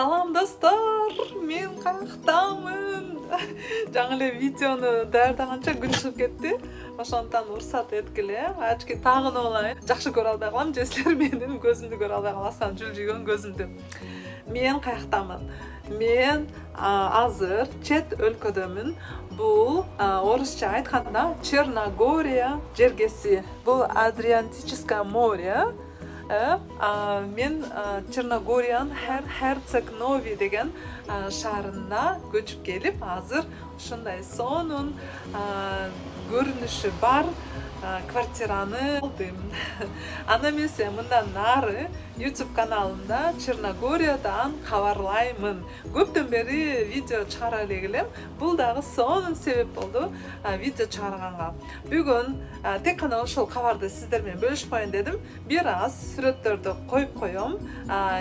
Салам достор, мен каяктамын. Жаңы эле видеону даярдаганча күн чыгып кетти. Ошондон уруксат эткиле. Ачки тагын алайын. Жакшы көрө албай калам, же силер менин көзүмдү көрө албай каласың, жүлжүгөн көзүмдү. Мен каяктамын. Мен азыр чет өлкөдөмүн. Бул орусча айтканда Черногория жергеси. Бул Адриатическое море. Мен Черногориянын Herceg-Novi деген шаарына көчүп келип, азыр ушундай сонун көрүнүшү бар квартираны алдым. Аны эмесе мындан нары YouTube каналымда Черногориядан кабарлаймын. Көптөн бери видео чыгара элем. Бул дагы сонун себеп болду видео чыгарганга. Бүгүн тек кана ошол кабарды сиздер менен бөлүшүп коеюн дедим. Бир аз сүрөттөрдү коюп коем.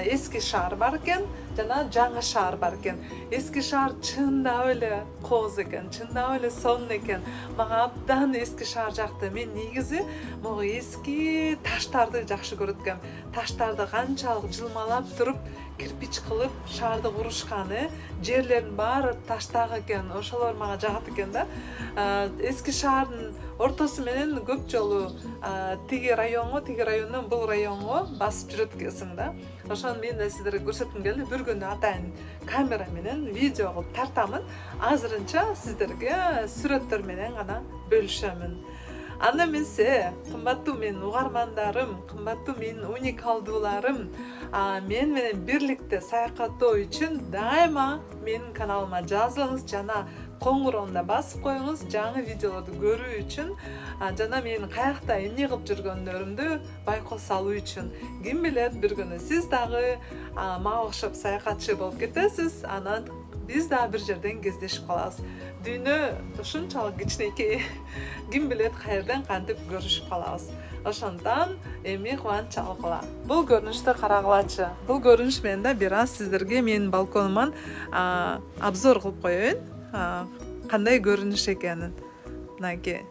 Эски шаар бар экен жана жаңы шаар бар экен. Эски шаар чындап эле кооз экен, чындап эле сонун экен. Мага абдан эски шаар жакты. Мен негизи могу эски таштарды жакшы көрөт экем. Таштарды канчалык жылмалап туруп, кирпич кылып шаарды курушканы, жерлердин баары таштак экен. Ошолор мага жагат экен да. Эски шаардын ортосу менен көп жолу тиги райондон бул районго басып жүрөт экенсиң да. Ошону мен да сиздерге көрсөткүм келди. Бир күнү атайын камера менен видео кылып тартамын. Азырынча сиздерге сүрөттөр менен гана бөлүшөмүн. Анда эмесе, кымбаттуу менин угармандарым, кымбаттуу менин уникалдууларым, мен менен бирликте саякаттоо үчүн дайыма менин каналыма жазылыңыз жана коңгуроонда басып коюңуз жаңы видеолорду көрүү үчүн, жана менин каякта эмне кылып жүргөндөрүмдү байкоо салуу үчүн. Ким билет, бир күнү сиз дагы мага окшоп саякатчы болуп кетесиз, анан биз да бир жерден кездешип калабыз. Дүйнө ушунчалык кичинекей, ким билет каерден кантип көрүшүп калабыз. Ошондон эми кубанычалык ыла. Бул көрүнүштү карагылачы. Бул көрүнүш менен да бир аз сиздерге менин балконуман обзор кылып коеюн. Кандай көрүнүш экенин. Мынакей.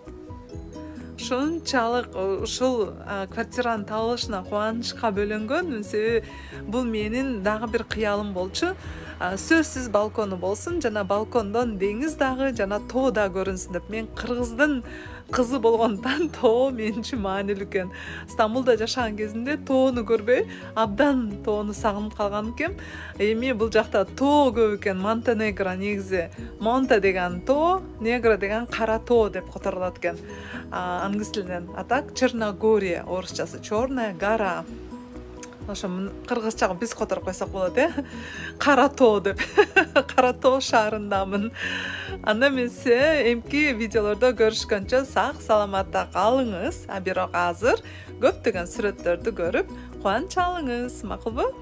Ушунчалык ушул квартиранын табылышына кубанычка бөлөнгөн, себеби бул менин дагы бир кыялым болчу. Сөзсүз балкону болсун, жана балкондон деңиз дагы жана тоо да көрүнсүн деп. Мен кыргыздын кызы болгондон тоо мен үчүн маанилүү экен. Стамбулда жашаган кезимде тоону көрбөй, абдан тоону сагынып калган экем. Эми бул жакта тоо көп экен. Монтенегро негизи Монте деген тоо, Негро деген кара тоо деп которулат экен. Англис тилинен. А так Черногория, орусчасы Чёрная гора. Ошо кыргызчага биз которуп койсок болот, Кара тоо деп. Кара тоо шаарындамын. Анда эмесе эмки видеолордо көрүшкөнчө сак саламатта калыңыз. Бирок азыр көптөгөн сүрөттөрдү көрүп кубанч алыңыз, макулбу?